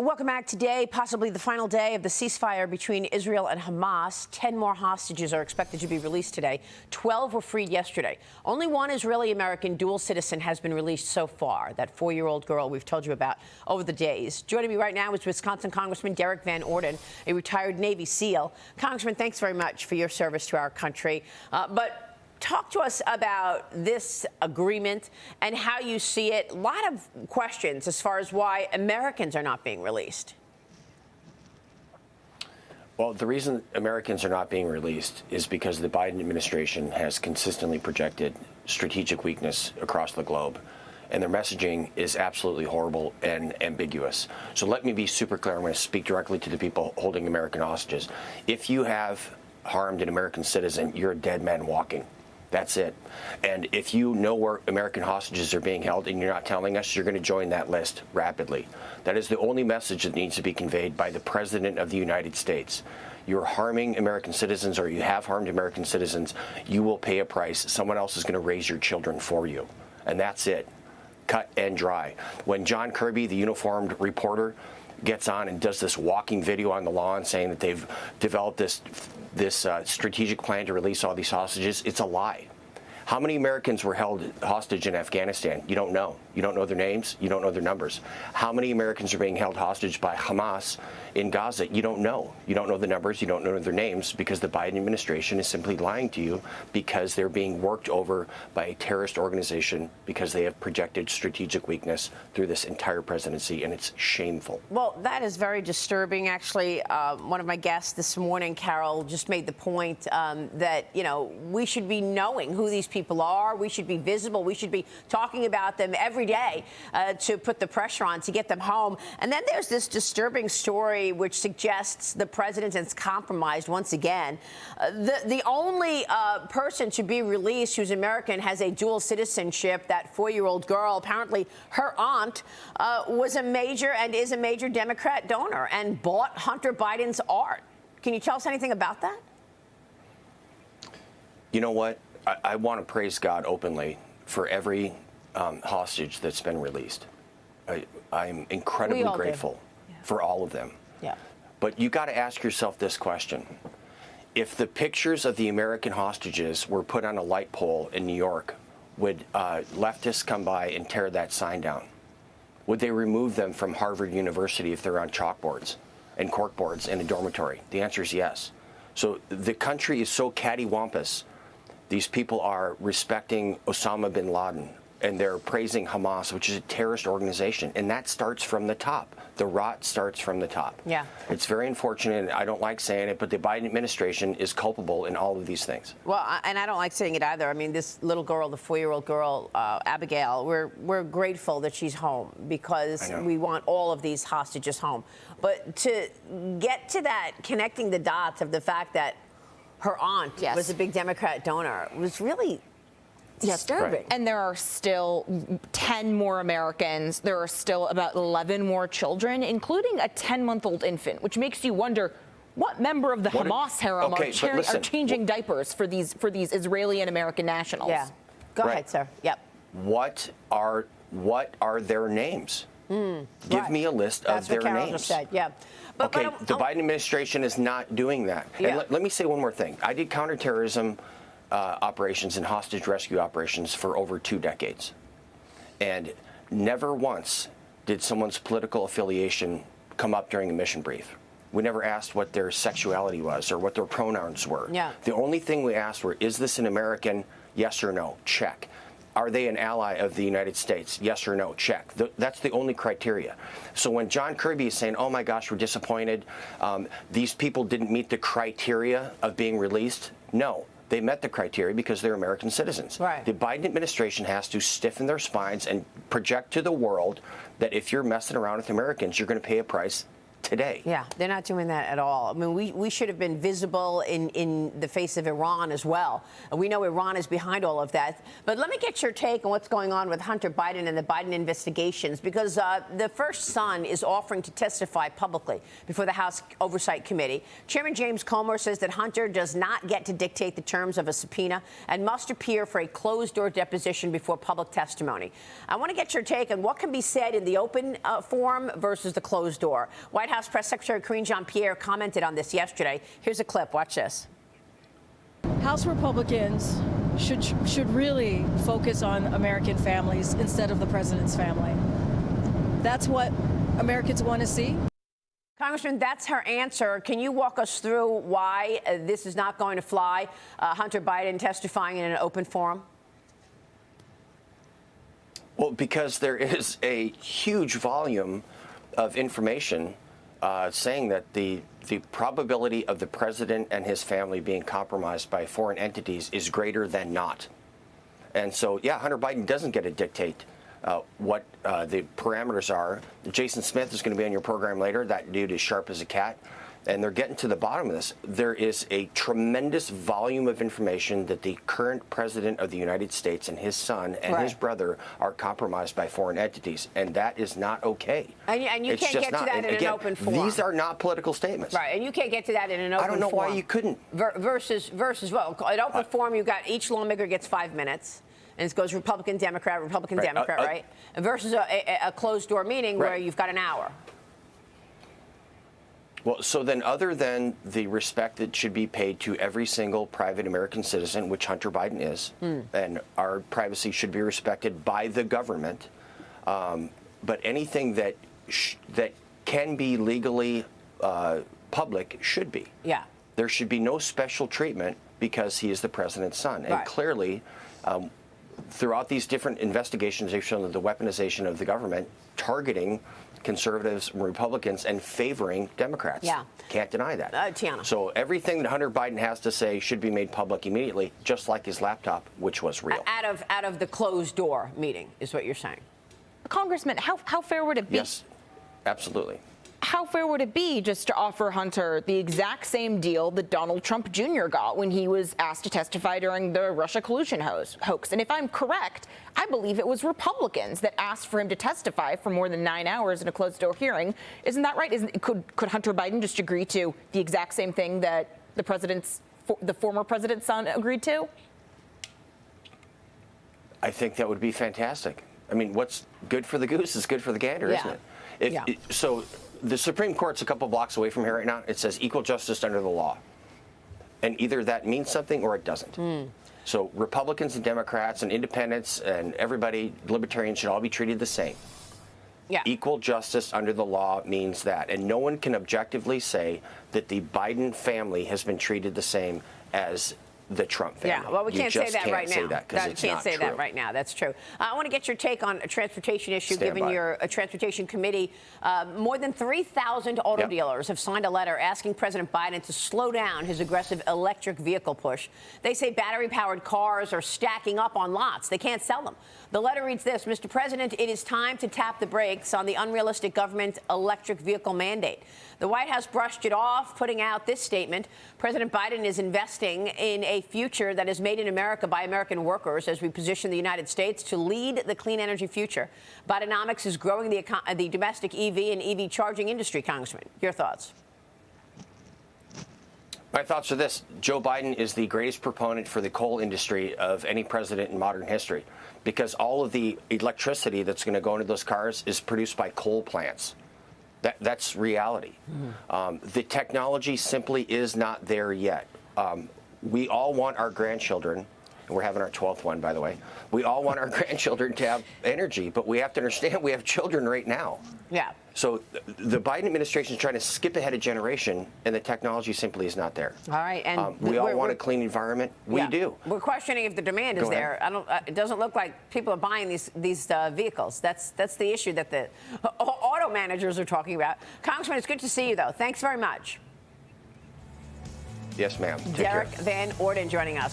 Welcome back. Today, possibly the final day of the ceasefire between Israel and Hamas. 10 more hostages are expected to be released today. 12 were freed yesterday. Only one Israeli-American dual citizen has been released so far, that 4-year-old girl we've told you about over the days. Joining me right now is Wisconsin Congressman Derrick Van Orden, a retired Navy SEAL. Congressman, thanks very much for your service to our country. But talk to us about this agreement and how you see it. A lot of questions as far as why Americans are not being released. Well, the reason Americans are not being released is because the Biden administration has consistently projected strategic weakness across the globe, and their messaging is absolutely horrible and ambiguous. So let me be super clear. I'm going to speak directly to the people holding American hostages. If you have harmed an American citizen, you're a dead man walking. That's it. And if you know where American hostages are being held and you're not telling us, you're going to join that list rapidly. That is the only message that needs to be conveyed by the President of the United States. You're harming American citizens, or you have harmed American citizens, you will pay a price. Someone else is going to raise your children for you. And that's it. Cut and dry. When John Kirby, the uniformed reporter, gets on and does this walking video on the lawn saying that they've developed this strategic plan to release all these hostages, it's a lie. How many Americans were held hostage in Afghanistan? You don't know. You don't know their names. You don't know their numbers. How many Americans are being held hostage by Hamas in Gaza? You don't know. You don't know the numbers. You don't know their names, because the Biden administration is simply lying to you, because they're being worked over by a terrorist organization, because they have projected strategic weakness through this entire presidency, and it's shameful. Well, that is very disturbing. Actually, one of my guests this morning, Carol, just made the point that, you know, we should be knowing who these people are. We should be visible. We should be talking about them every day to put the pressure on to get them home. And then there's this disturbing story which suggests the president is compromised once again. The only person to be released who's American, has a dual citizenship, that 4-year-old girl. Apparently her aunt was a major and is a major Democrat donor and bought Hunter Biden's art. Can you tell us anything about that? You know what? I want to praise God openly for every hostage that's been released. I'm incredibly grateful for all of them. Yeah. But you got to ask yourself this question. If the pictures of the American hostages were put on a light pole in New York, would leftists come by and tear that sign down? Would they remove them from Harvard University if they're on chalkboards and corkboards in a dormitory? The answer is yes. So the country is so cattywampus. These people are respecting Osama bin Laden, and they're praising Hamas, which is a terrorist organization. And that starts from the top. The rot starts from the top. Yeah. It's very unfortunate, and I don't like saying it, but the Biden administration is culpable in all of these things. Well, and I don't like saying it either. I mean, this little girl, the 4-year-old girl, Abigail, we're grateful that she's home, because we want all of these hostages home. But to get to that, connecting the dots of the fact that her aunt was a big Democrat donor, was really disturbing. Right. And there are still 10 more Americans. There are still about 11 more children, including a 10-month-old infant, which makes you wonder what member of the Hamas harem are changing diapers for these Israeli and American nationals. Yeah. Go ahead, sir. Yep. What are their names? Give me a list of their names. Just said. Yeah. But the Biden administration is not doing that. Yeah. And let me say one more thing. I did counterterrorism operations and hostage rescue operations for over 2 decades. And never once did someone's political affiliation come up during a mission brief. We never asked what their sexuality was or what their pronouns were. Yeah. The only thing we asked were, is this an American? Yes or no? Check. Are they an ally of the United States? Yes or no? Check. That's the only criteria. So when John Kirby is saying, oh my gosh, we're disappointed, these people didn't meet the criteria of being released, no. They met the criteria because they're American citizens. Right. The Biden administration has to stiffen their spines and project to the world that if you're messing around with Americans, you're going to pay a price today. Yeah, they're not doing that at all. I mean, we should have been visible in the face of Iran as well. We know Iran is behind all of that. But let me get your take on what's going on with Hunter Biden and the Biden investigations, because the first son is offering to testify publicly before the House Oversight Committee. Chairman James Comer says that Hunter does not get to dictate the terms of a subpoena and must appear for a closed-door deposition before public testimony. I want to get your take on what can be said in the open forum versus the closed door. White House Press Secretary Karine Jean-Pierre commented on this yesterday. Here's a clip. Watch this. House Republicans should really focus on American families instead of the president's family. That's what Americans want to see. Congressman, that's her answer. Can you walk us through why this is not going to fly, Hunter Biden testifying in an open forum? Well, because there is a huge volume of information saying that the probability of the president and his family being compromised by foreign entities is greater than not. And so, yeah, Hunter Biden doesn't get to dictate what the parameters are. Jason Smith is going to be on your program later. That dude is sharp as a cat. And they're getting to the bottom of this. There is a tremendous volume of information that the current president of the United States and his son and his brother are compromised by foreign entities. And that is not okay. And you can't get to that in an open forum. These are not political statements. Right. And you can't get to that in an open forum. I don't know why you couldn't. Versus, well, an open forum, you've got each lawmaker gets 5 minutes. And it goes Republican, Democrat, Republican, Democrat, right? Versus a closed-door meeting where you've got an hour. Well, so then other than the respect that should be paid to every single private American citizen, which Hunter Biden is, and our privacy should be respected by the government, but anything that can be legally public should be. Yeah. There should be no special treatment because he is the president's son. And clearly, throughout these different investigations, they've shown that the weaponization of the government targeting conservatives and Republicans and favoring Democrats. Yeah. Can't deny that. Tiana. So everything that Hunter Biden has to say should be made public immediately, just like his laptop, which was real. Out of the closed door meeting is what you're saying. Congressman, how fair would it be? Yes, absolutely. How fair would it be just to offer Hunter the exact same deal that Donald Trump Jr. got when he was asked to testify during the Russia collusion hoax? And if I'm correct, I believe it was Republicans that asked for him to testify for more than 9 hours in a closed-door hearing. Isn't that right? Could Hunter Biden just agree to the exact same thing that the former president's son agreed to? I think that would be fantastic. I mean, what's good for the goose is good for the gander, isn't it? So the Supreme Court's a couple blocks away from here right now. It says equal justice under the law. And either that means something or it doesn't. So Republicans and Democrats and independents and everybody, libertarians, should all be treated the same. Yeah. Equal justice under the law means that. And no one can objectively say that the Biden family has been treated the same as the Trump family. Yeah, well, we can't say that right now. You can't say that right now. That's true. I want to get your take on a transportation issue, given your transportation committee. More than 3,000 auto dealers have signed a letter asking President Biden to slow down his aggressive electric vehicle push. They say battery-powered cars are stacking up on lots. They can't sell them. The letter reads this: Mr. President, it is time to tap the brakes on the unrealistic government electric vehicle mandate. The White House brushed it off, putting out this statement. President Biden is investing in a future that is made in America by American workers as we position the United States to lead the clean energy future. Bidenomics is growing the domestic EV and EV charging industry, Congressman. Your thoughts? My thoughts are this. Joe Biden is the greatest proponent for the coal industry of any president in modern history, because all of the electricity that's going to go into those cars is produced by coal plants. That's reality. The technology simply is not there yet. We all want our grandchildren, and we're having our 12th one, by the way. We all want our grandchildren to have energy, but we have to understand we have children right now. Yeah. So the Biden administration is trying to skip ahead a generation, and the technology simply is not there. All right, and we all want a clean environment. We do. We're questioning if the demand is there. It doesn't look like people are buying these vehicles. That's the issue that the auto managers are talking about. Congressman, it's good to see you, though. Thanks very much. Yes, ma'am. Derrick Van Orden joining us.